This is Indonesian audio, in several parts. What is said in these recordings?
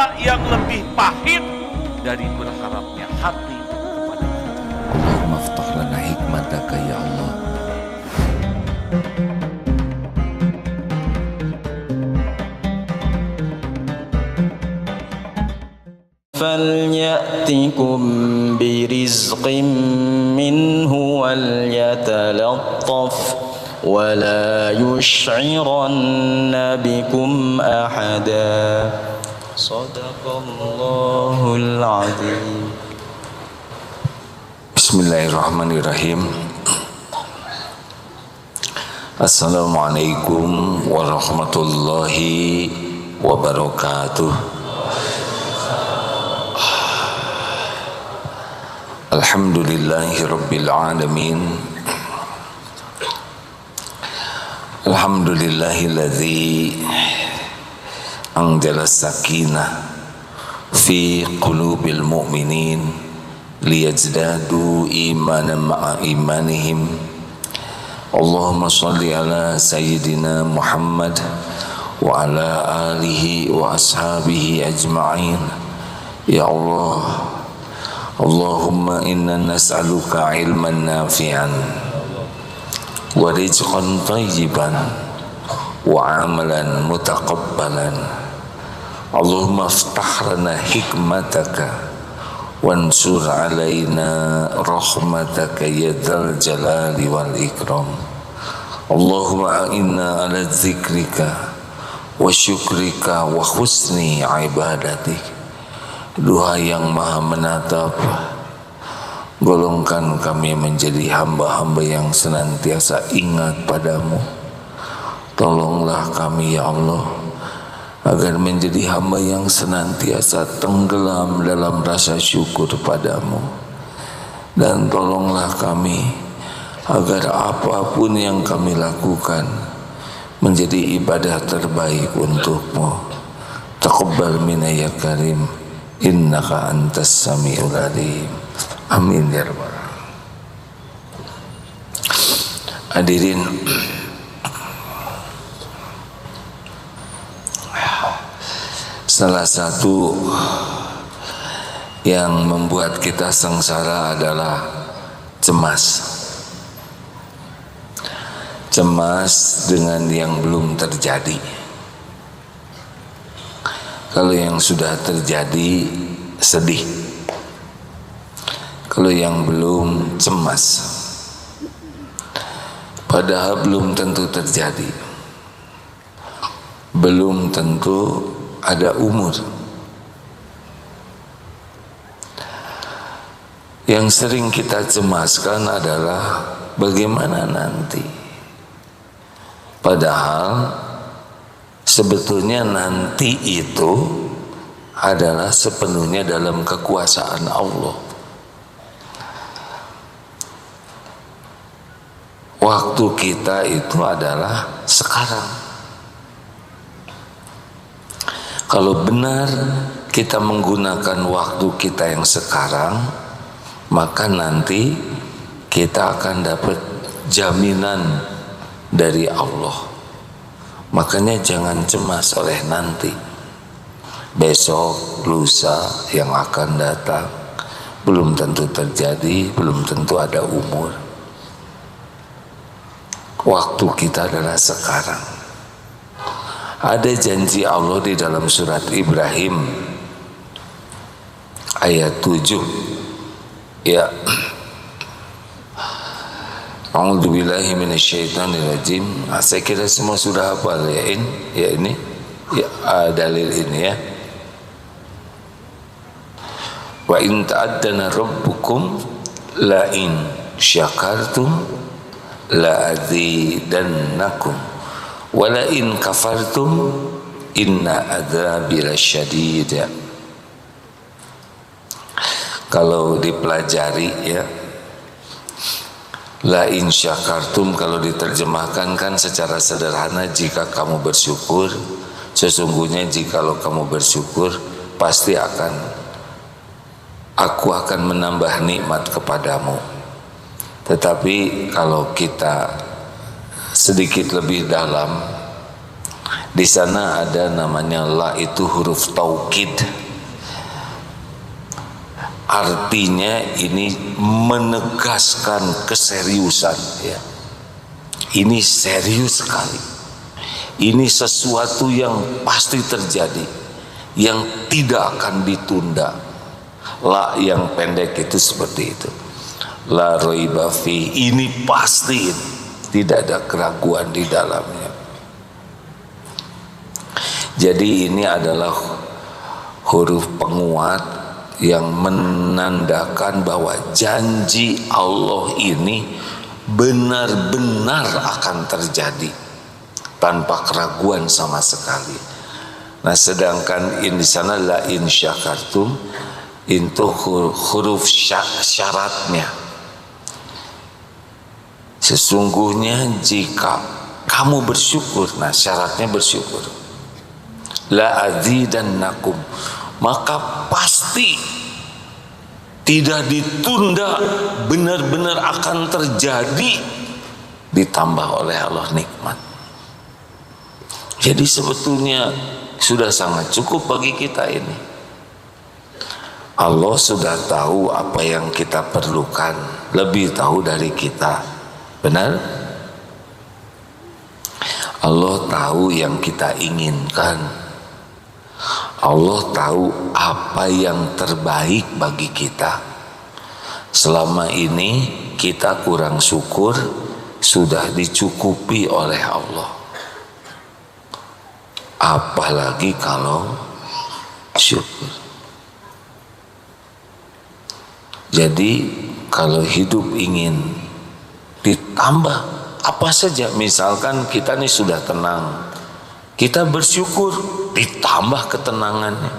ada yang lebih pahit dari berharapnya hati kepada Allah. Allahumma aftah lana hikmataka ya Allah. فَلْيَأْتِكُمْ بِرِزْقٍ مِّنْهُ وَلْيَتَلَطَّفْ وَلَا يُشْعِرَنَّ بِكُمْ أَحَدًا. صدق الله العظيم. Bismillahirrahmanirrahim. Assalamualaikum warahmatullahi wabarakatuh. Alhamdulillahi rabbil alamin. Alhamdulillahilladzi anzala sakinah fi qulubil mu'minin liyazdadu imanan ma'a imanihim. Allahumma salli ala sayyidina Muhammad wa ala alihi wa ashabihi ajma'in. Ya Allah, Allahumma inna nas'aluka ilman nafi'an wa rizqan tayyiban wa amalan mutaqabbalan. Allahumma aftah lana hikmataka wansur alaina rahmataka ya dzal jalali wal ikram. Allahumma a'inna ala dzikrika wa syukrika wa husni ibadatik. Doa yang maha menatap, golongkan kami menjadi hamba-hamba yang senantiasa ingat padamu. Tolonglah kami ya Allah, agar menjadi hamba yang senantiasa tenggelam dalam rasa syukur padamu. Dan tolonglah kami agar apapun yang kami lakukan menjadi ibadah terbaik untukmu. Taqabbal minna ya karim, innaka antas sami'ul alim. Amin ya rabbal alamin. Hadirin, salah satu yang membuat kita sengsara adalah cemas. Cemas dengan yang belum terjadi. Kalau yang sudah terjadi, sedih. Kalau yang belum, cemas. Padahal belum tentu terjadi. Belum tentu ada umur. Yang sering kita cemaskan adalah bagaimana nanti. Padahal sebetulnya nanti itu adalah sepenuhnya dalam kekuasaan Allah. Waktu kita itu adalah sekarang. Kalau benar kita menggunakan waktu kita yang sekarang, maka nanti kita akan dapat jaminan dari Allah. Makanya jangan cemas oleh nanti, besok, lusa yang akan datang. Belum tentu terjadi, belum tentu ada umur. Waktu kita adalah sekarang. Ada janji Allah di dalam surat Ibrahim ayat 7. Ya. A'udzubillahi minasyaitonirrajim. Saya kira semua sudah hafal ya ini. Ya, dalil ini ya. Wa in ta'addana rabbukum la in syakartum la azidannakum wa la in kafartum inna adzabi lasyadid. Kalau dipelajari ya, la in syakartum kalau diterjemahkan kan secara sederhana, jika kamu bersyukur, sesungguhnya jikalau kamu bersyukur pasti aku akan menambah nikmat kepadamu. Tetapi kalau kita sedikit lebih dalam, Di sana ada namanya la, itu huruf taukid. Artinya ini menegaskan keseriusan, ya. Ini serius sekali. Ini sesuatu yang pasti terjadi, yang tidak akan ditunda. La yang pendek itu seperti itu. La raiba fi, ini pasti, tidak ada keraguan di dalamnya. Jadi ini adalah huruf penguat yang menandakan bahwa janji Allah ini benar-benar akan terjadi tanpa keraguan sama sekali. Nah, sedangkan di sana la in syakartum itu huruf syaratnya. Sesungguhnya jika kamu bersyukur, nah syaratnya bersyukur. La azidannakum, maka pasti tidak ditunda, benar-benar akan terjadi, ditambah oleh Allah nikmat. Jadi sebetulnya sudah sangat cukup bagi kita ini. Allah sudah tahu apa yang kita perlukan, lebih tahu dari kita. Benar? Allah tahu yang kita inginkan. Allah tahu apa yang terbaik bagi kita. Selama ini kita kurang syukur, sudah dicukupi oleh Allah. Apalagi kalau syukur. Jadi kalau hidup ingin ditambah apa saja, misalkan kita nih sudah tenang, kita bersyukur, ditambah ketenangannya.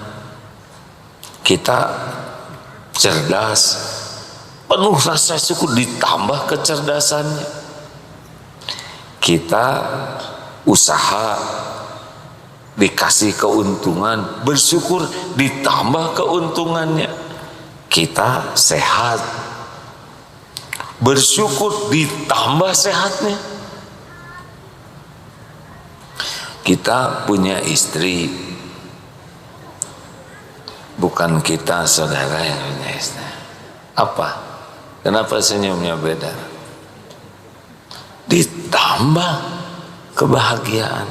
Kita cerdas, penuh rasa syukur, ditambah kecerdasannya. Kita usaha, dikasih keuntungan, bersyukur, ditambah keuntungannya. Kita sehat, bersyukur, ditambah sehatnya. Kita punya istri, bukan kita saudara yang punya istri. Apa? Kenapa senyumnya beda? Ditambah kebahagiaan.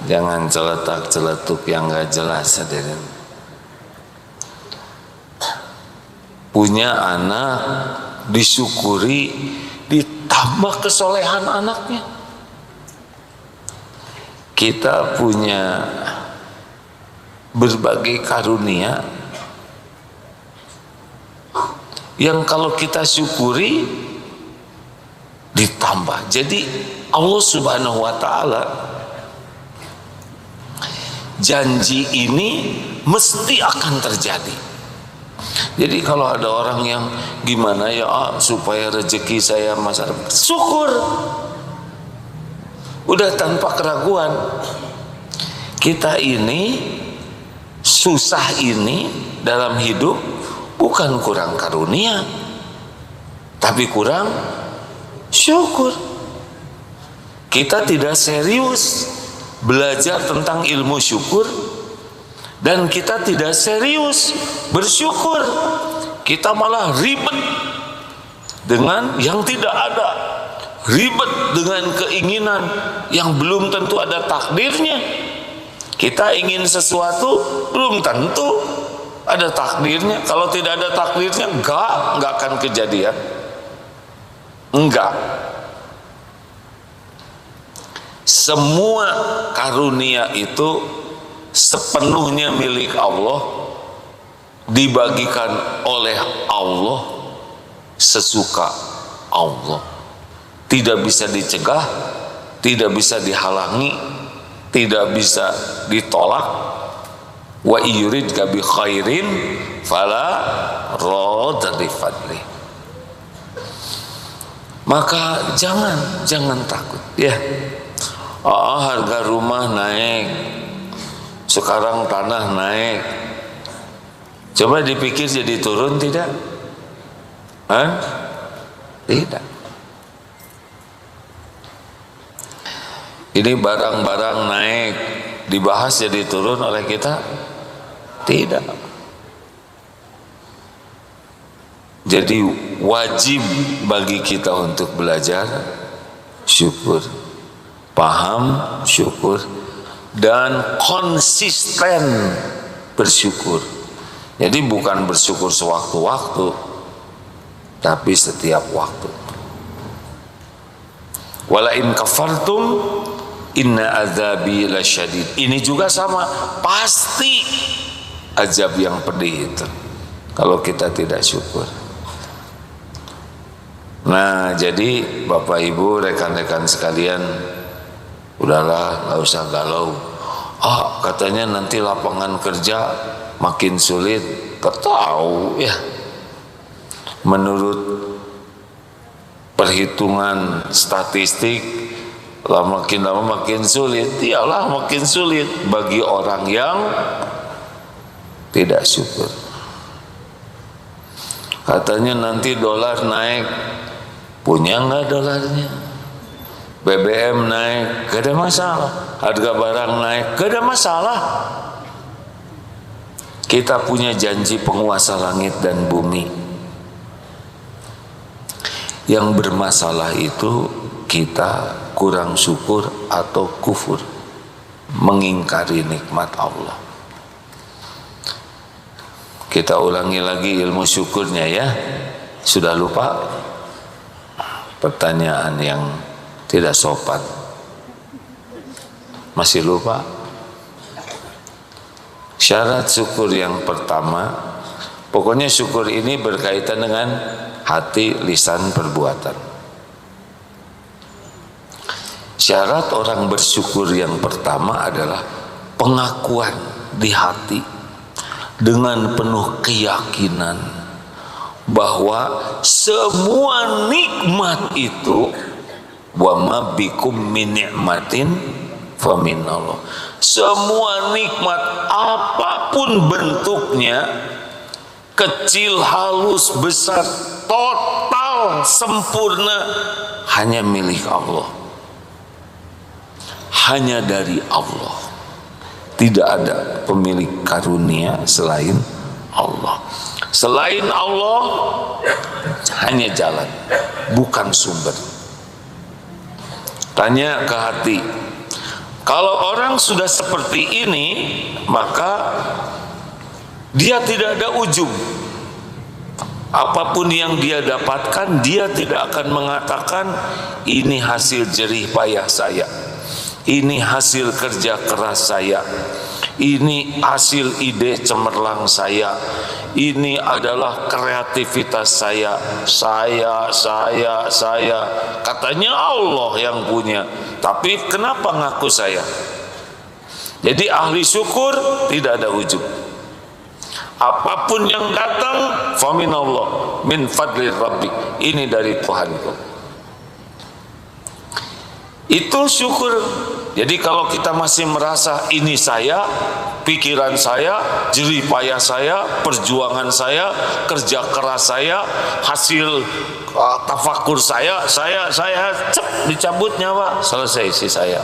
Jangan celetak-celetuk yang gak jelas, hadirin. Punya anak, disyukuri, ditambah kesolehan anaknya. Kita punya berbagai karunia yang kalau kita syukuri ditambah. Jadi Allah Subhanahu wa ta'ala janji ini mesti akan terjadi. Jadi kalau ada orang yang gimana ya supaya rezeki saya masa depan, syukur. Udah tanpa keraguan. Kita ini susah ini dalam hidup bukan kurang karunia, tapi kurang syukur. Kita tidak serius belajar tentang ilmu syukur, dan kita tidak serius bersyukur. Kita malah ribet dengan yang tidak ada, ribet dengan keinginan yang belum tentu ada takdirnya. Kita ingin sesuatu, belum tentu ada takdirnya. Kalau tidak ada takdirnya, enggak akan kejadian. Enggak. Semua karunia itu sepenuhnya milik Allah, dibagikan oleh Allah sesuka Allah. Tidak bisa dicegah, tidak bisa dihalangi, tidak bisa ditolak. Wa yuridka bi khairin fala radda li fadli. Maka jangan takut ya. Harga rumah naik, sekarang tanah naik. Coba dipikir jadi turun tidak? Tidak. Ini barang-barang naik, dibahas jadi turun oleh kita? Tidak. Jadi wajib bagi kita untuk belajar syukur, paham syukur, dan konsisten bersyukur. Jadi bukan bersyukur sewaktu-waktu, tapi setiap waktu. Wala in kafartum inna azabi lasyadid. Ini juga sama, pasti azab yang pedih itu kalau kita tidak syukur. Nah, jadi Bapak Ibu, rekan-rekan sekalian, udahlah, nggak usah galau. Katanya nanti lapangan kerja makin sulit. Tahu ya, menurut perhitungan statistik, makin lama makin sulit. Iyalah, makin sulit bagi orang yang tidak syukur. Katanya nanti dolar naik, punya nggak dolarnya? BBM naik, gak ada masalah. Harga barang naik, gak ada masalah. Kita punya janji penguasa langit dan bumi. Yang bermasalah itu kita kurang syukur atau kufur, mengingkari nikmat Allah. Kita ulangi lagi ilmu syukurnya ya. Sudah lupa? Pertanyaan yang tidak sopan. Masih lupa? Syarat syukur yang pertama, pokoknya syukur ini berkaitan dengan hati, lisan, perbuatan. Syarat orang bersyukur yang pertama adalah pengakuan di hati dengan penuh keyakinan bahwa semua nikmat itu, wa ma bikum min ni'matin fa minallah. Semua nikmat apapun bentuknya, kecil, halus, besar, total, sempurna, hanya milik Allah, hanya dari Allah. Tidak ada pemilik karunia selain Allah. Selain Allah hanya jalan, bukan sumber. Tanya ke hati. Kalau orang sudah seperti ini, maka dia tidak ada ujub. Apapun yang dia dapatkan, dia tidak akan mengatakan ini hasil jerih payah saya, ini hasil kerja keras saya, ini hasil ide cemerlang saya, ini adalah kreativitas saya. Katanya Allah yang punya, tapi kenapa ngaku saya? Jadi ahli syukur tidak ada ujub. Apapun yang datang, faminallah, min fadli rabbi, ini dari Tuhanku. Itu syukur. Jadi kalau kita masih merasa ini saya, pikiran saya, jerih payah saya, perjuangan saya, kerja keras saya, hasil tafakur saya dicabut nyawa, selesai si saya.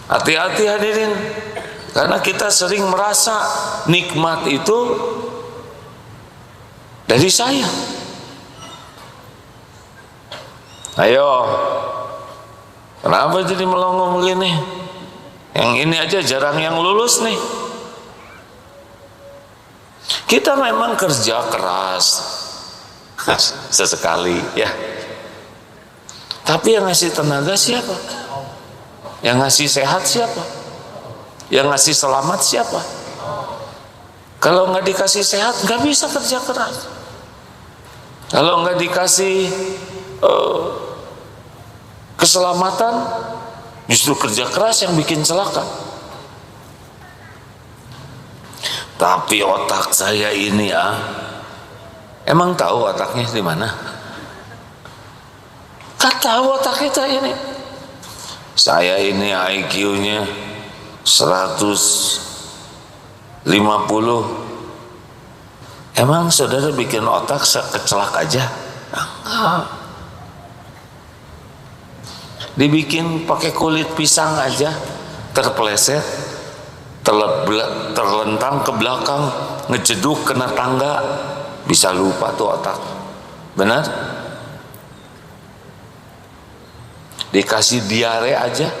Hati-hati hadirin, karena kita sering merasa nikmat itu dari saya. Ayo, kenapa jadi melongo begini? Yang ini aja jarang yang lulus nih. Kita memang kerja keras sesekali ya, tapi yang ngasih tenaga siapa? Yang ngasih sehat siapa? Yang ngasih selamat siapa? Kalau nggak dikasih sehat, nggak bisa kerja keras. Kalau nggak dikasih keselamatan, justru kerja keras yang bikin celaka. Tapi otak saya ini emang tahu otaknya di mana? Gak tahu otak kita ini. Saya ini IQ-nya 150. Emang saudara bikin otak kecelak aja? Enggak. dibikin pakai kulit pisang aja, terpeleset, terlentang ke belakang, ngejeduk kena tangga, bisa lupa tuh otak. Benar? Dikasih diare aja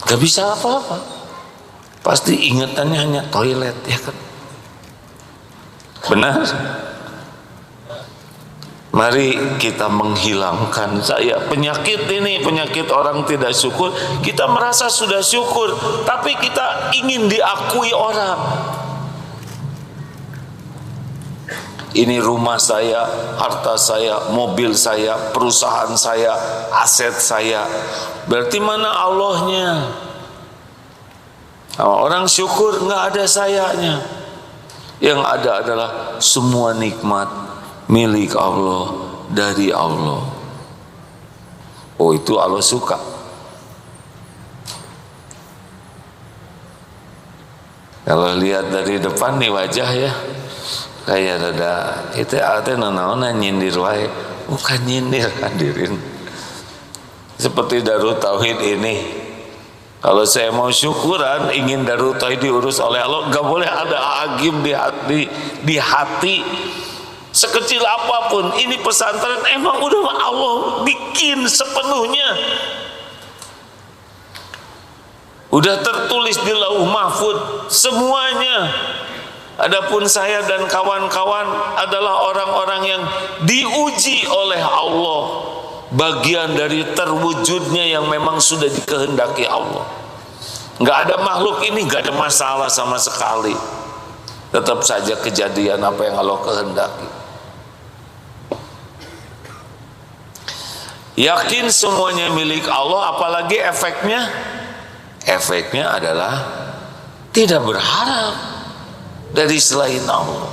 gak bisa apa-apa, pasti ingatannya hanya toilet, ya kan? Benar? Mari kita menghilangkan penyakit ini, penyakit orang tidak syukur. Kita merasa sudah syukur, tapi kita ingin diakui orang. Ini rumah saya, harta saya, mobil saya, perusahaan saya, aset saya. Berarti mana Allahnya? Orang syukur nggak ada sayanya. Yang ada adalah semua nikmat milik Allah, dari Allah. Oh, itu Allah suka. Kalau lihat dari depan nih wajah ya, kayak ada itu artinya naon nyindir wae, bukan nyindir hadirin. Seperti Darut Tauhid ini, kalau saya mau syukuran, ingin Darut Tauhid diurus oleh Allah, gak boleh ada agim di hati sekecil apapun. Ini pesantren emang udah Allah bikin sepenuhnya, udah tertulis di Lauh Mahfud semuanya. Adapun saya dan kawan-kawan adalah orang-orang yang diuji oleh Allah, bagian dari terwujudnya yang memang sudah dikehendaki Allah. Nggak ada makhluk ini nggak ada masalah sama sekali, tetap saja kejadian apa yang Allah kehendaki. Yakin semuanya milik Allah, apalagi efeknya? Efeknya adalah tidak berharap dari selain Allah.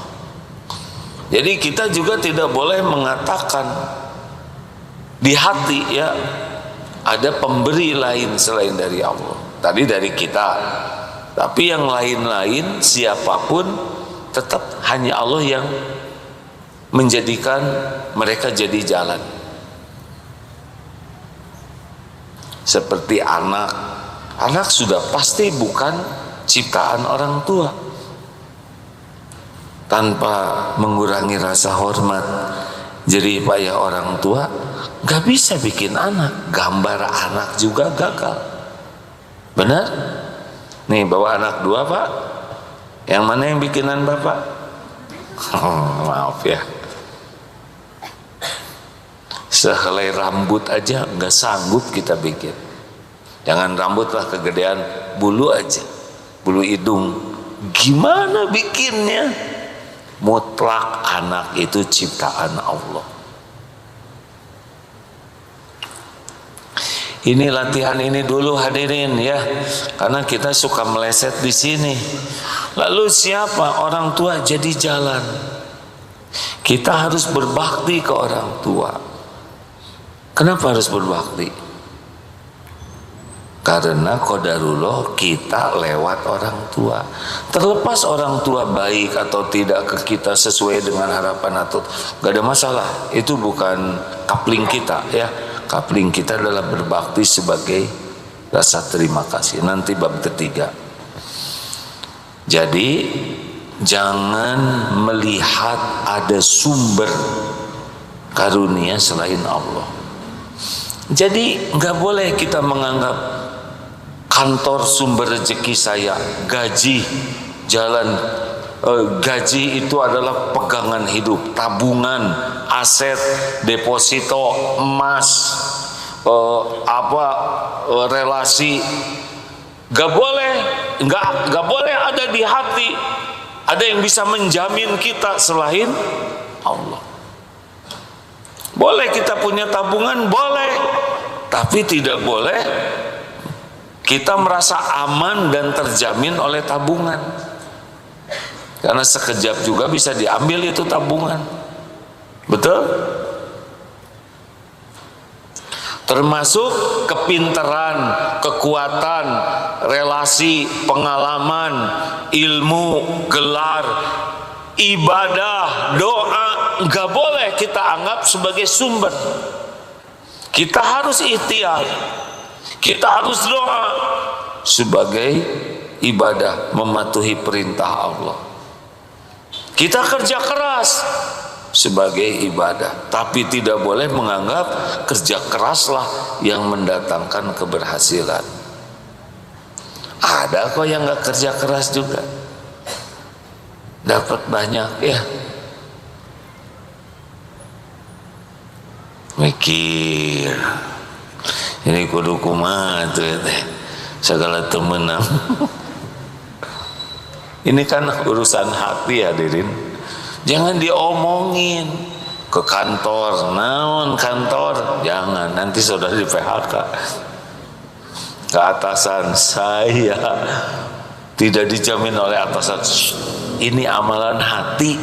Jadi kita juga tidak boleh mengatakan di hati ya ada pemberi lain selain dari Allah. Tadi dari kita, tapi yang lain-lain siapapun tetap hanya Allah yang menjadikan mereka jadi jalan. Seperti anak sudah pasti bukan ciptaan orang tua. Tanpa mengurangi rasa hormat jerih payah orang tua, gak bisa bikin anak. Gambar anak juga gagal. Benar? Nih bawa anak 2 pak, yang mana yang bikinan bapak? Maaf ya, sehelai rambut aja gak sanggup kita bikin. Jangan rambut lah, kegedean bulu aja, bulu hidung. Gimana bikinnya? Mutlak anak itu ciptaan Allah. Ini latihan ini dulu hadirin ya, karena kita suka meleset di sini. Lalu siapa orang tua jadi jalan? Kita harus berbakti ke orang tua. Kenapa harus berbakti? Karena qadarullah kita lewat orang tua. Terlepas orang tua baik atau tidak ke kita sesuai dengan harapan atau gak ada masalah. Itu bukan kapling kita ya. Kapling kita adalah berbakti sebagai rasa terima kasih. Nanti bab ketiga. Jadi jangan melihat ada sumber karunia selain Allah. Jadi nggak boleh kita menganggap kantor sumber rezeki saya, gaji, jalan, gaji itu adalah pegangan hidup, tabungan, aset, deposito, emas, relasi. Gak boleh ada di hati. Ada yang bisa menjamin kita selain Allah. Boleh kita punya tabungan, boleh, tapi tidak boleh kita merasa aman dan terjamin oleh tabungan. Karena sekejap juga bisa diambil itu tabungan. Betul? Termasuk kepintaran, kekuatan, relasi, pengalaman, ilmu, gelar, ibadah, doa, nggak boleh kita anggap sebagai sumber. Kita harus ikhtiar, kita harus doa sebagai ibadah mematuhi perintah Allah. Kita kerja keras sebagai ibadah, tapi tidak boleh menganggap kerja keraslah yang mendatangkan keberhasilan. Ada kok yang nggak kerja keras juga dapat banyak ya. Mikir ini kudu kumaha tuh ya teh segala temenang. Ini kan urusan hati hadirin, jangan diomongin ke kantor, naon kantor, jangan, nanti saudara di PHK. Ke atasan, saya tidak dijamin oleh atasan. Ini amalan hati.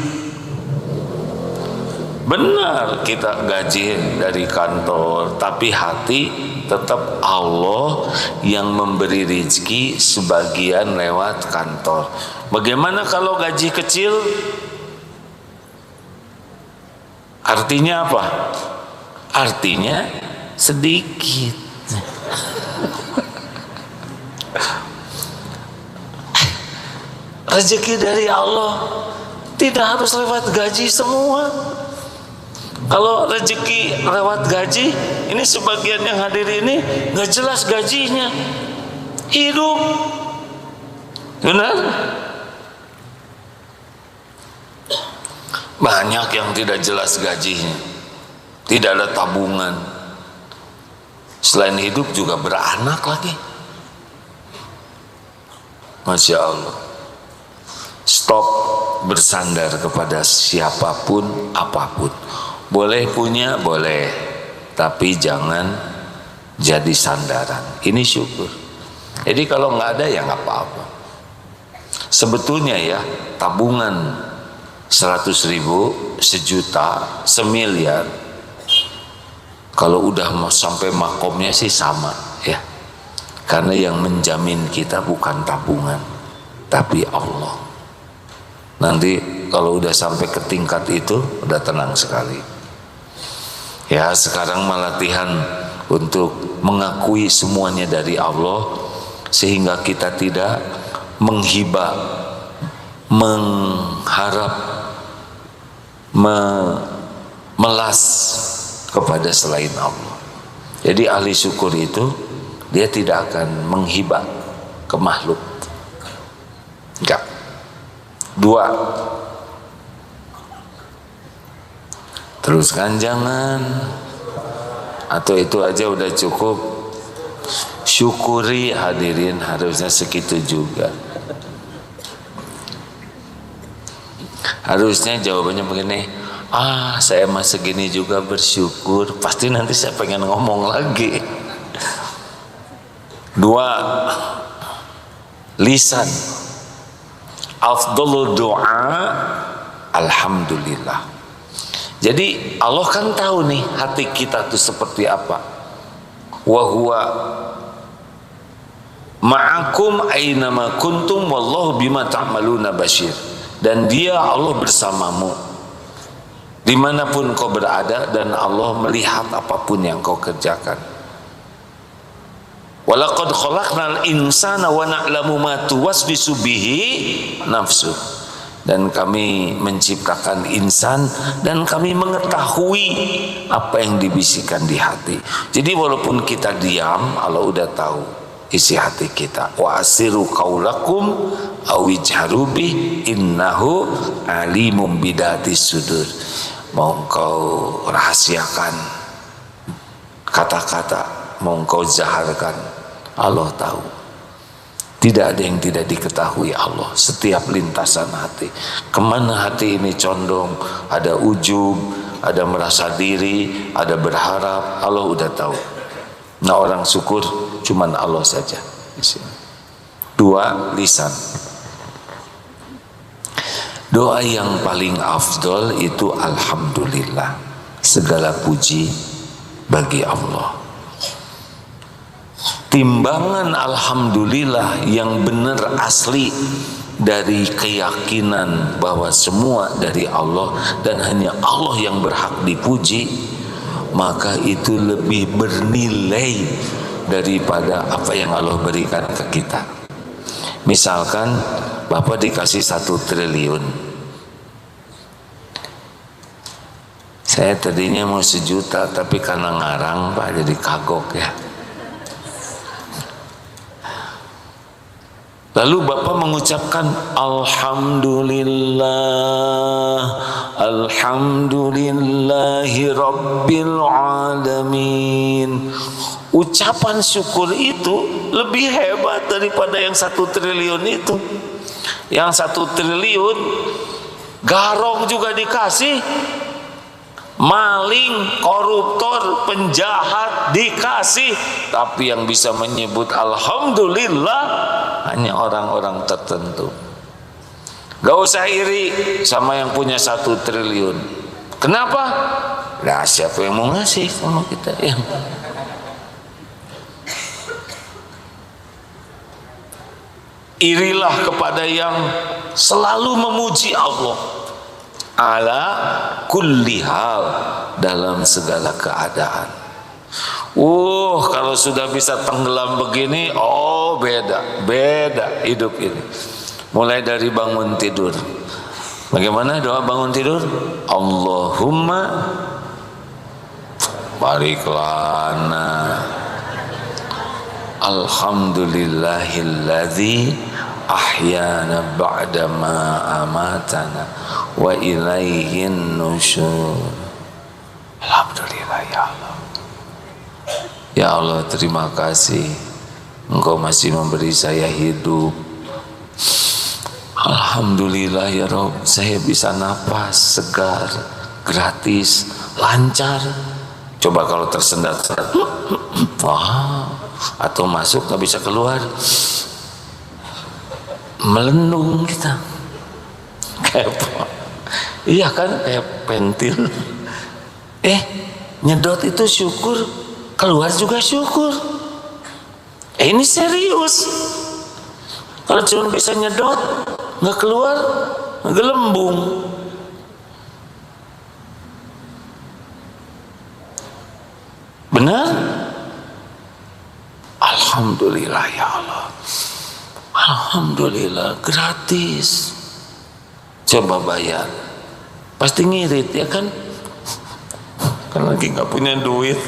Benar kita gaji dari kantor, tapi hati tetap Allah yang memberi rezeki sebagian lewat kantor. Bagaimana kalau gaji kecil? Artinya apa? Artinya sedikit. Rezeki dari Allah tidak harus lewat gaji semua. Kalau rezeki lewat gaji, ini sebagian yang hadir ini nggak jelas gajinya, hidup, benar? Banyak yang tidak jelas gajinya, tidak ada tabungan. Selain hidup juga beranak lagi. Masya Allah. Stop bersandar kepada siapapun apapun. Boleh punya, boleh, tapi jangan jadi sandaran. Ini syukur. Jadi kalau nggak ada ya nggak apa-apa. Sebetulnya ya tabungan 100.000, sejuta, semiliar, kalau udah mau sampai makomnya sih sama ya. Karena yang menjamin kita bukan tabungan, tapi Allah. Nanti kalau udah sampai ke tingkat itu udah tenang sekali. Ya sekarang latihan untuk mengakui semuanya dari Allah, sehingga kita tidak menghibah, mengharap, memelas kepada selain Allah. Jadi ahli syukur itu dia tidak akan menghibah ke makhluk. Enggak. Dua, teruskan jangan, atau itu aja udah cukup. Syukuri hadirin, harusnya segitu juga. Harusnya jawabannya begini, saya mah segini juga bersyukur. Pasti nanti saya pengen ngomong lagi. Dua, lisan. Afdhalud doa alhamdulillah. Jadi Allah kan tahu nih hati kita tuh seperti apa. Wa huwa ma'akum aynama kuntum wallahu bima ta'maluna basyir. Dan dia Allah bersamamu dimanapun kau berada, dan Allah melihat apapun yang kau kerjakan. Walaqad khalaqnal insana wa na'lamu ma tuwaswisu bihi nafsu. Dan kami menciptakan insan dan kami mengetahui apa yang dibisikkan di hati. Jadi walaupun kita diam, Allah udah tahu isi hati kita. Wa asiru qaulakum aw ijharu bih innahu alimum bidatis sudur. Mau engkau rahasiakan kata-kata, mau engkau zaharkan, Allah tahu. Tidak ada yang tidak diketahui Allah. Setiap lintasan hati, kemana hati ini condong, ada ujub, ada merasa diri, ada berharap, Allah udah tahu. Nah orang syukur cuman Allah saja di sini. Dua, lisan. Doa yang paling afdol itu alhamdulillah. Segala puji bagi Allah. Timbangan alhamdulillah yang benar asli dari keyakinan bahwa semua dari Allah dan hanya Allah yang berhak dipuji, maka itu lebih bernilai daripada apa yang Allah berikan ke kita. Misalkan Bapak dikasih 1 triliun, saya tadinya mau 1 juta, tapi karena ngarang Pak jadi kagok ya. Lalu Bapak mengucapkan Alhamdulillah, Alhamdulillahi Rabbil Alamin. Ucapan syukur itu lebih hebat daripada yang 1 triliun itu. Yang 1 triliun garong juga dikasih, maling, koruptor, penjahat dikasih, tapi yang bisa menyebut Alhamdulillah hanya orang-orang tertentu. Gak usah iri sama yang punya 1 triliun. Kenapa? Nah, siapa yang mau ngasih sama kita ya? Irilah kepada yang selalu memuji Allah ala kulli hal, dalam segala keadaan. Kalau sudah bisa tenggelam begini, oh beda hidup ini. Mulai dari bangun tidur. Bagaimana doa bangun tidur? Allahumma barik lana, alhamdulillahilladzi ahyana ba'da ma amatana wa ilaihin nusyur. Alhamdulillah ya Allah. Ya Allah, terima kasih Engkau masih memberi saya hidup. Alhamdulillah ya Rabb, saya bisa napas segar, gratis, lancar. Coba kalau tersendat-sendat, wah, atau masuk nggak bisa keluar, melendung kita. Kayak iya kan, kayak pentil. Nyedot itu syukur, keluar juga syukur. Ini serius. Kalau cuma bisa nyedot, nggak keluar, gelembung. Benar? Alhamdulillah ya Allah. Alhamdulillah, gratis. Coba bayar, pasti ngirit ya kan? Kan lagi nggak punya duit.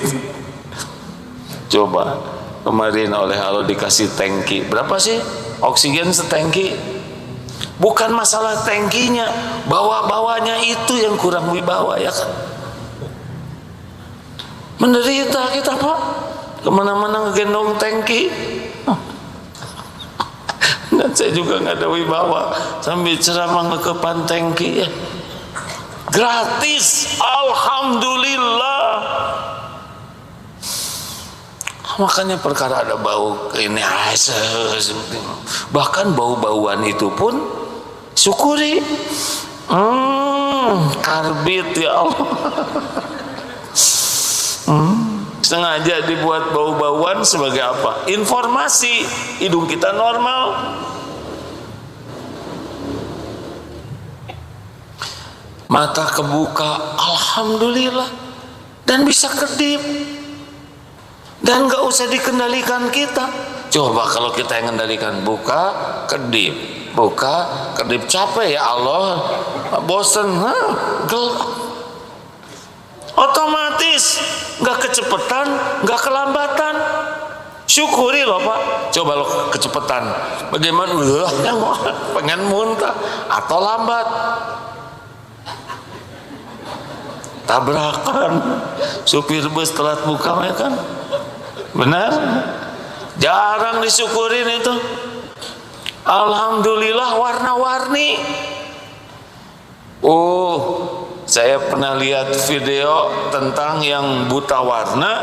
Coba kemarin oleh Allah dikasih tangki, berapa sih oksigen setangki? Bukan masalah tangkinya, bawa-bawanya itu yang kurang wibawa ya kan? Menderita kita Pak, kemana-mana ngegendong tangki. Dan saya juga nggak ada wibawa sambil ceramah ngekepan tangki ya. Gratis, alhamdulillah. Makanya perkara ada bau ini, bahkan bau-bauan itu pun syukuri. Karbit ya Allah. Sengaja dibuat bau-bauan sebagai apa? Informasi, hidung kita normal. Mata kebuka, alhamdulillah, dan bisa kedip, dan gak usah dikendalikan kita. Coba kalau kita yang kendalikan, buka kedip, buka kedip, capek ya Allah, bosen, gelap. Otomatis gak kecepetan, gak kelambatan. Syukuri loh Pak. Coba lo kecepetan, bagaimana? Pengen muntah atau lambat, tabrakan, supir bus telat buka ya kan? Benar? Jarang disyukurin itu. Alhamdulillah warna-warni. Saya pernah lihat video tentang yang buta warna,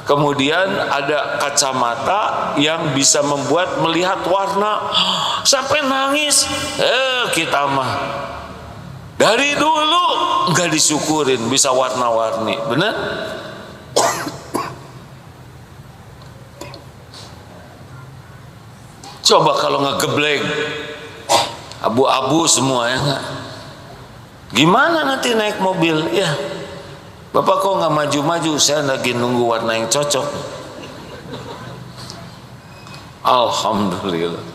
kemudian ada kacamata yang bisa membuat melihat warna, sampai nangis. Kita mah dari dulu nggak disyukurin bisa warna-warni, benar? Coba kalau ngegeblek abu-abu semua ya nggak? Gimana nanti naik mobil ya? Bapak kok nggak maju-maju? Saya lagi nunggu warna yang cocok. Alhamdulillah.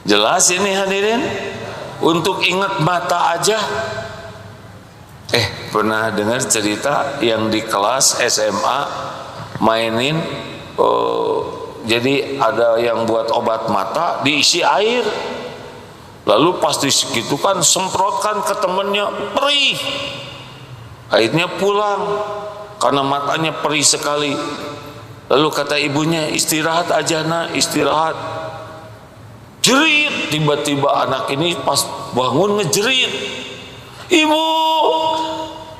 Jelas ini hadirin. Untuk ingat mata aja. Pernah dengar cerita yang di kelas SMA mainin, jadi ada yang buat obat mata diisi air, lalu pas gitu kan semprotkan ke temennya, perih, akhirnya pulang karena matanya perih sekali. Lalu kata ibunya, istirahat aja nak, istirahat. Jerit, tiba-tiba anak ini pas bangun ngejerit, ibu,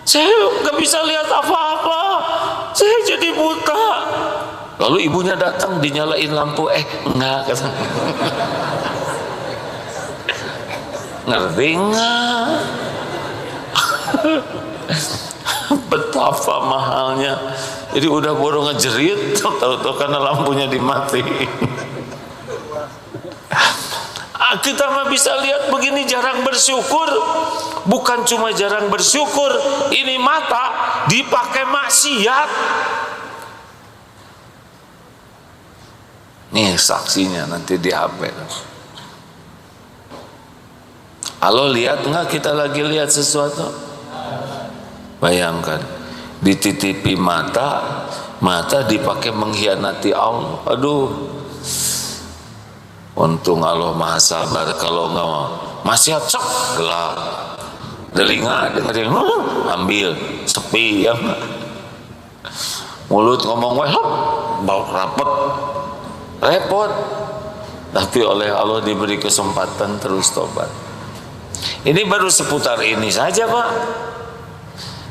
saya nggak bisa lihat apa-apa, saya jadi buta. Lalu ibunya datang, dinyalain lampu, enggak, kata. Ngerti enggak? Betapa mahalnya. Jadi udah baru ngejerit, tahu-tahu karena lampunya dimatiin. Kita mah bisa lihat begini jarang bersyukur. Bukan cuma jarang bersyukur, ini mata dipakai maksiat. Nih saksinya nanti di HP. Halo, lihat nggak kita lagi lihat sesuatu? Bayangkan, dititipi mata, mata dipakai mengkhianati Allah. Aduh. Untung Allah Maha Sabar, kalau nggak masih cek gelap, telinga dengerin ambil sepi ya, mulut ngomong bau rapet repot, tapi oleh Allah diberi kesempatan terus tobat. Ini baru seputar ini saja Pak.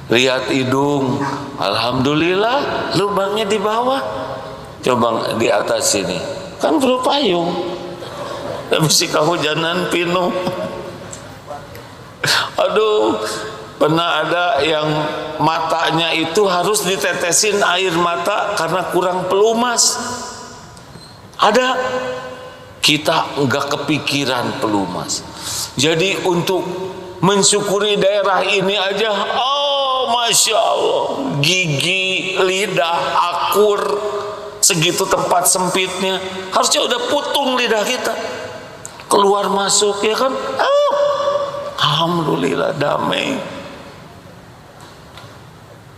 Lihat hidung, alhamdulillah lubangnya di bawah, coba di atas sini kan perlu payung. Tapi si kehujanan pinuh. Aduh, pernah ada yang matanya itu harus ditetesin air mata karena kurang pelumas. Ada, kita enggak kepikiran pelumas. Jadi untuk mensyukuri daerah ini aja, Masya Allah, gigi, lidah, akur, segitu tempat sempitnya, harusnya udah putung lidah kita. Keluar masuk ya kan, alhamdulillah damai.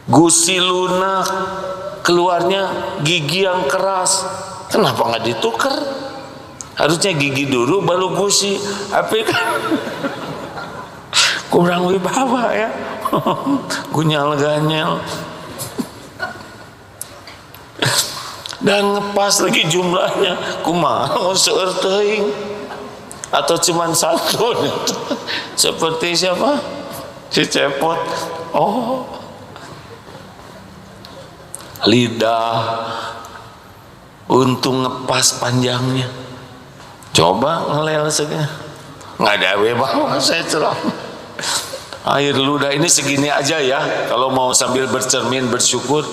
Gusi lunak, keluarnya gigi yang keras, kenapa nggak ditukar? Harusnya gigi dulu baru gusi, tapi kan kurang wibawa ya. Gunyal ganyal dan ngepas lagi jumlahnya, kumaha seueur teuing. Atau cuman satu seperti siapa? Si Cepot. Lidah untung ngepas panjangnya, coba ngelel segini nggak ada bawa saya ceram. Air ludah ini segini aja ya, kalau mau sambil bercermin bersyukur.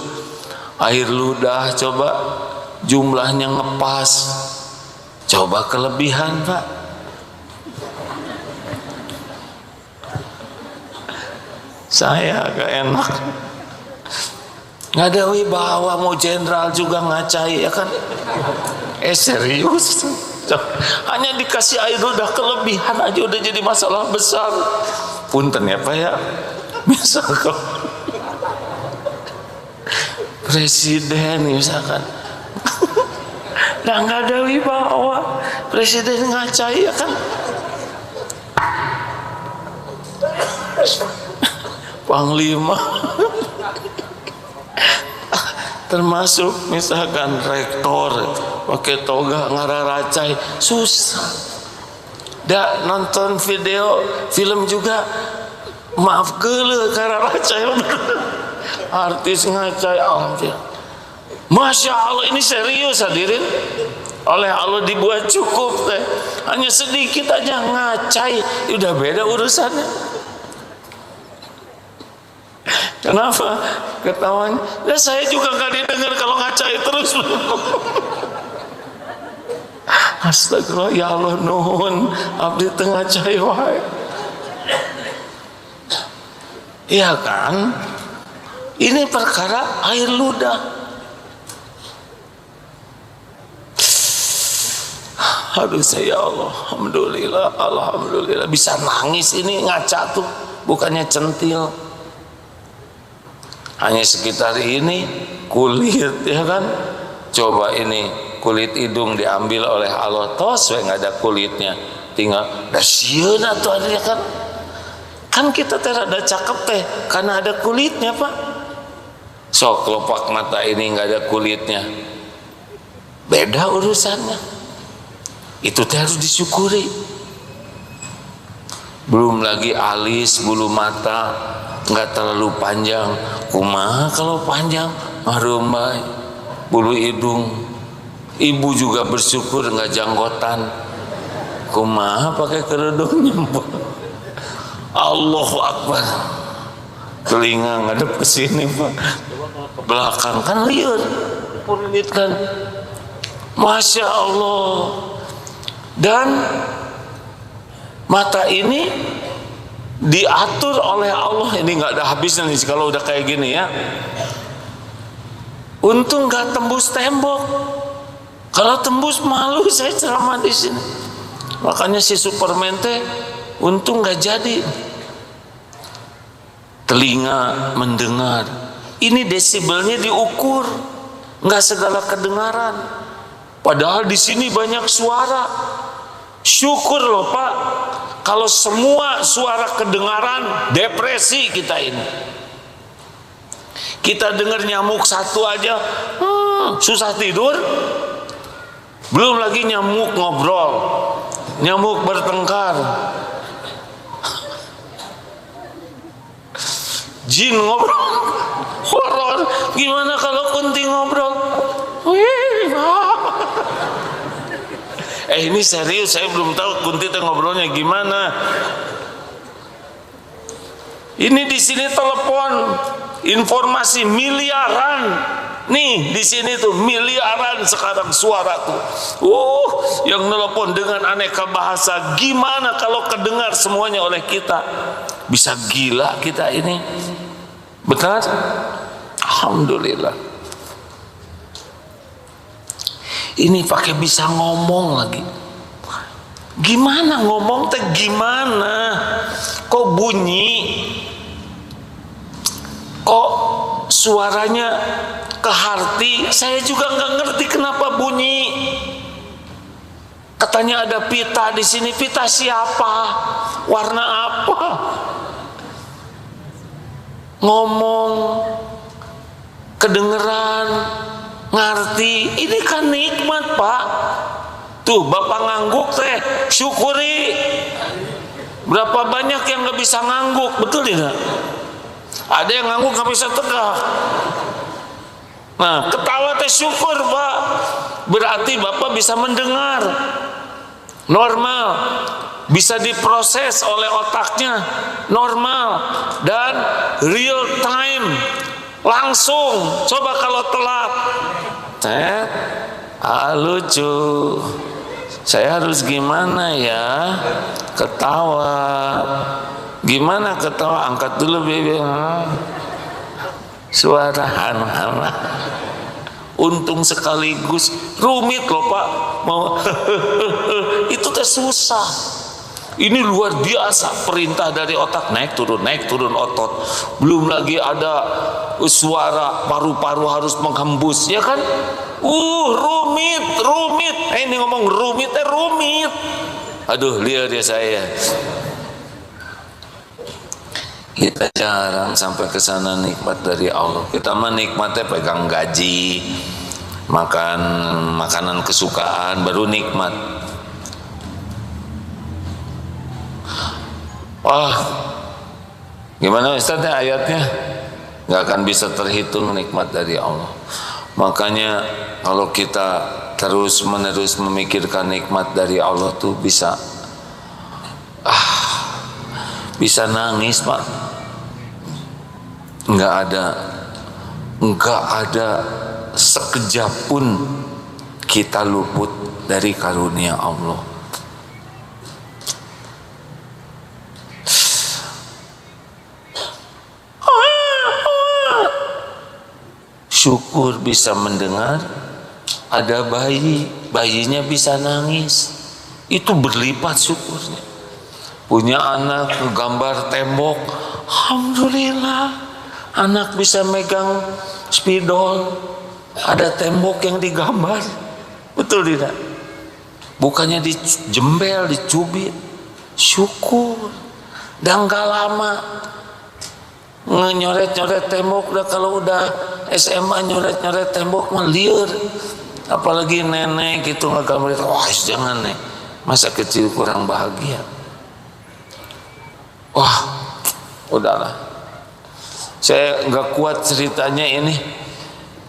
Air ludah coba jumlahnya ngepas, coba kelebihan Pak. Saya agak enak, nggak ada wibawa, mau jenderal juga ngacai ya kan. Serius, hanya dikasih air udah kelebihan aja udah jadi masalah besar. Punten ya Pak ya, misalkan presiden misalkan nggak ada wibawa, presiden ngacai ya kan. Panglima termasuk misalkan rektor pakai toga ngararacai, susah. Da nonton video film juga maaf geuleuh ngararacai. Artis ngacai Masya Allah, ini serius hadirin. Oleh Allah dibuat cukup teh, hanya sedikit aja ngacai udah beda urusannya. Kenapa? Ketawanya, saya juga gak didengar kalau ngacai terus. Astagfirullah, ya Allah nuhun abdi teu ngacai wae. Iya kan? Ini perkara air ludah. Aduh saya Allah, alhamdulillah bisa nangis ini ngaca tuh, bukannya centil. Hanya sekitar ini kulit ya kan. Coba ini kulit hidung diambil oleh Allah, tos we nggak ada kulitnya, tinggal dah sieun atuh ada kan. Kan kita teh rada cakep teh karena ada kulitnya Pak. Sok kelopak mata ini nggak ada kulitnya, beda urusannya. Itu teh harus disyukuri. Belum lagi alis, bulu mata nggak terlalu panjang. Kumaha kalau panjang? Marumai. Bulu hidung. Ibu juga bersyukur nggak janggotan. Kumaha pakai kerudung nyempol. Allahu Akbar. Telinga ngadep ke sini Pak. Belakang kan liur. Kulit kan. Masya Allah. Dan mata ini diatur oleh Allah. Ini nggak ada habisnya nih kalau udah kayak gini ya. Untung nggak tembus tembok. Kalau tembus malu saya ceramah di sini. Makanya si Superman teh untung nggak jadi. Telinga mendengar. Ini desibelnya diukur, nggak segala kedengaran. Padahal di sini banyak suara. Syukur loh Pak, kalau semua suara kedengaran, depresi kita ini. Kita dengar nyamuk satu aja, susah tidur. Belum lagi nyamuk ngobrol, nyamuk bertengkar, jin ngobrol, horor. Gimana kalau kunti ngobrol? Ini serius, saya belum tahu kunti teh ngobrolnya gimana. Ini di sini telepon, informasi miliaran. Nih di sini tuh miliaran sekarang suara tuh. Yang telepon dengan aneka bahasa. Gimana kalau kedengar semuanya oleh kita? Bisa gila kita ini. Benar? Alhamdulillah. Ini pakai bisa ngomong lagi. Gimana ngomong teh gimana? Kok bunyi? Kok suaranya ke hati? Saya juga nggak ngerti kenapa bunyi. Katanya ada pita di sini. Pita siapa? Warna apa? Ngomong, kedengeran, ngerti. Ini kan nikmat Pak. Tuh Bapak ngangguk teh syukuri. Berapa banyak yang gak bisa ngangguk, betul tidak? Ada yang ngangguk gak bisa tegak. Nah ketawa teh syukur Pak. Berarti Bapak bisa mendengar normal, bisa diproses oleh otaknya normal dan real time. Langsung. Coba kalau telat, lucu. Saya harus gimana ya? Ketawa. Gimana ketawa? Angkat dulu bibir. Suara anak-anak. Untung sekaligus. Rumit loh Pak. Mau itu teh susah. Ini luar biasa perintah dari otak, naik turun otot. Belum lagi ada suara paru-paru harus menghembus, ya kan? Rumit. Ini ngomong rumit. Aduh, liar ya saya. Kita jarang sampai ke sana nikmat dari Allah. Kita mah nikmatnya pegang gaji, makan makanan kesukaan, baru nikmat. Wah, gimana Ustaznya ayatnya? Gak akan bisa terhitung nikmat dari Allah. Makanya kalau kita terus menerus memikirkan nikmat dari Allah tuh bisa nangis Pak. Nggak ada sekejap pun kita luput dari karunia Allah. syukur bisa mendengar, ada bayinya bisa nangis, itu berlipat syukurnya. Punya anak gambar tembok, alhamdulillah, anak bisa megang spidol, ada tembok yang digambar, betul tidak? Bukannya dijembel, dicubit, syukur. Dan gak lama nyoret-nyoret tembok, udah kalau udah SMA nyoret-nyoret tembok mah liur. Apalagi nenek gitu ngegambarin, wah jangan nih, masa kecil kurang bahagia. Wah, udahlah. Saya nggak kuat ceritanya ini.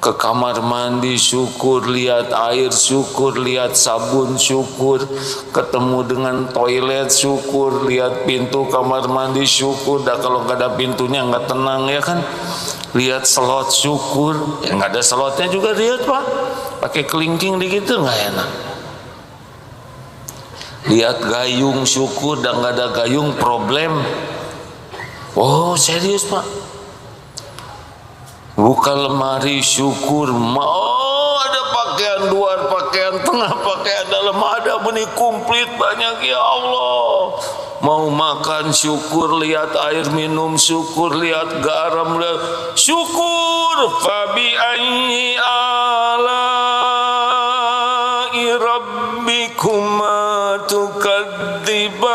Ke kamar mandi syukur, lihat air syukur, lihat sabun syukur, ketemu dengan toilet syukur, lihat pintu kamar mandi syukur. Dah kalau nggak ada pintunya nggak tenang ya kan. Lihat slot syukur, ya nggak ada slotnya juga lihat pak. Pakai kelingking begitu nggak enak. Lihat gayung syukur, dan nggak ada gayung problem. Oh serius pak. Buka lemari syukur, mau ada pakaian luar, pakaian tengah, pakaian dalam, ada benih komplit banyak ya Allah. Mau makan syukur, lihat air minum syukur, lihat garam, lihat syukur. Fabi ayyi ala'i rabbikuma tukadziban.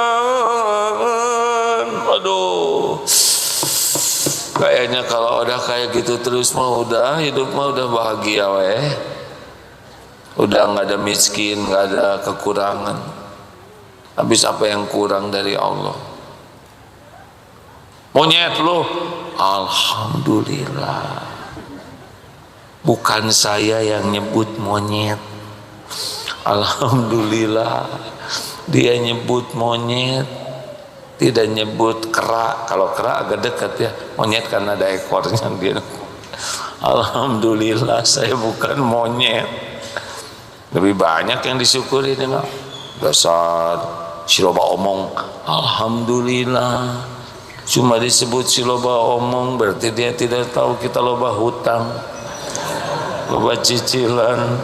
Aduh, kayaknya kalau udah kayak gitu terus mah udah hidup mah udah bahagia weh. Udah nggak ada miskin, nggak ada kekurangan. Habis apa yang kurang dari Allah? Monyet lu, alhamdulillah. Bukan saya yang nyebut monyet. Alhamdulillah, dia nyebut monyet, tidak nyebut kera. Kalau kera agak dekat ya, monyet kan ada ekornya dia. Alhamdulillah saya bukan monyet. Lebih banyak yang disyukuri dengan dasar si loba omong. Alhamdulillah, cuma disebut si loba omong berarti dia tidak tahu kita loba hutang, loba cicilan,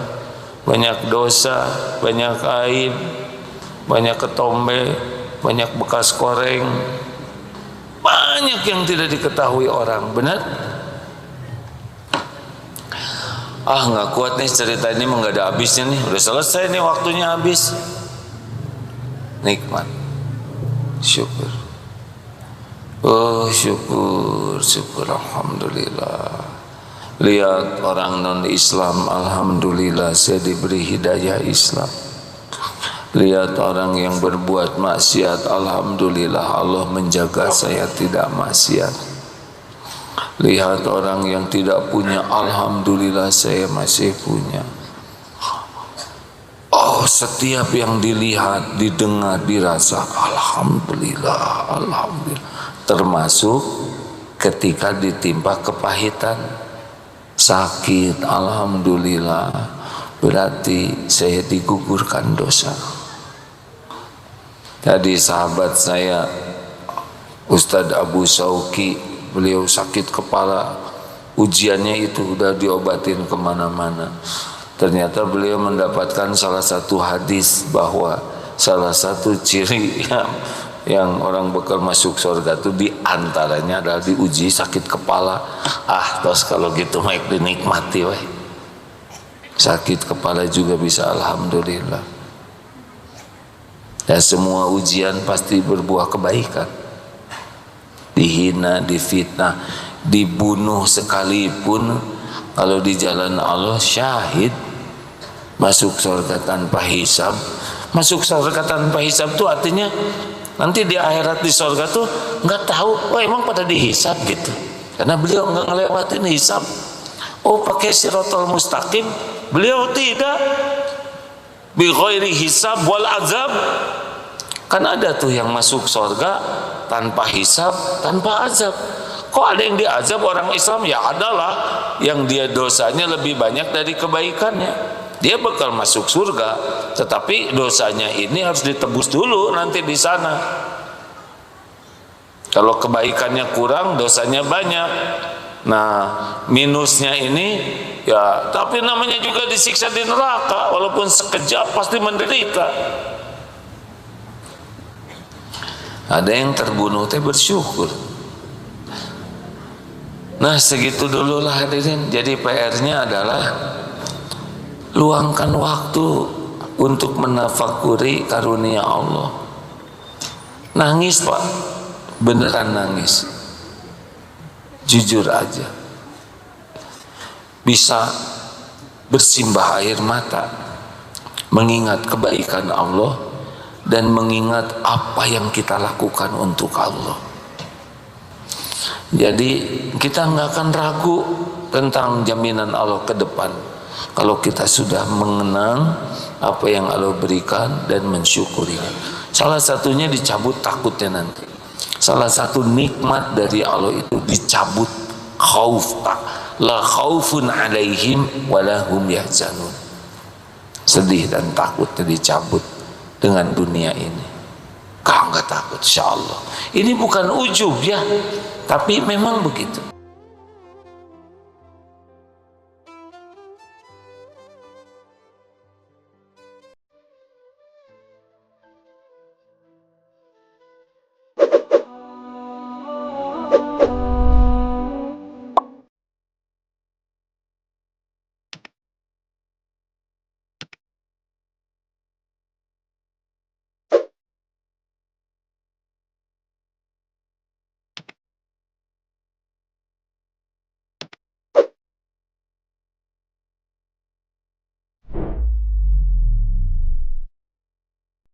banyak dosa, banyak aib, banyak ketombe, banyak bekas koreng, banyak yang tidak diketahui orang. Benar? Ah nggak kuat nih cerita ini, nggak ada habisnya nih. Udah selesai nih, waktunya habis. Nikmat, syukur. Oh syukur, syukur, alhamdulillah. Lihat orang non Islam, alhamdulillah saya diberi hidayah Islam. Lihat orang yang berbuat maksiat, alhamdulillah Allah menjaga saya tidak maksiat. Lihat orang yang tidak punya, alhamdulillah saya masih punya. Oh setiap yang dilihat, didengar, dirasa, alhamdulillah, alhamdulillah. Termasuk ketika ditimpa kepahitan, sakit, alhamdulillah, berarti saya digugurkan dosa. Tadi sahabat saya Ustadz Abu Sauki, beliau sakit kepala, ujiannya itu udah diobatin kemana-mana. Ternyata beliau mendapatkan salah satu hadis bahwa salah satu ciri yang orang bakal masuk surga itu diantaranya adalah diuji sakit kepala. Ah terus kalau gitu baik dinikmati weh. Sakit kepala juga bisa alhamdulillah. Dan semua ujian pasti berbuah kebaikan. Dihina, difitnah, dibunuh sekalipun, kalau di jalan Allah syahid, masuk surga tanpa hisab. Masuk surga tanpa hisab itu artinya nanti di akhirat di surga tuh nggak tahu, oh emang pada dihisab gitu, karena beliau nggak ngelewatin hisab. Oh pakai siratal mustaqim, beliau tidak. Bi ghairi hisab wal azab. Kan ada tuh yang masuk surga tanpa hisab, tanpa azab. Kok ada yang diazab orang Islam? Ya adalah yang dia dosanya lebih banyak dari kebaikannya. Dia bakal masuk surga, tetapi dosanya ini harus ditebus dulu nanti di sana. Kalau kebaikannya kurang, dosanya banyak. Nah, minusnya ini ya, tapi namanya juga disiksa di neraka, walaupun sekejap pasti menderita. Ada yang terbunuh teh bersyukur. Nah, segitu dulu lah hadirin. Jadi PR-nya adalah luangkan waktu untuk menafakuri karunia Allah. Nangis Pak, beneran nangis, jujur aja. Bisa bersimbah air mata, mengingat kebaikan Allah dan mengingat apa yang kita lakukan untuk Allah. Jadi kita nggak akan ragu tentang jaminan Allah ke depan kalau kita sudah mengenang apa yang Allah berikan dan mensyukurinya. Salah satunya dicabut takutnya nanti. Salah satu nikmat dari Allah itu dicabut khauf, la khaufun alaihim walahum yahzanun. Sedih dan takutnya dicabut dengan dunia ini. Kau nggak takut, insya Allah. Ini bukan ujub ya, tapi memang begitu.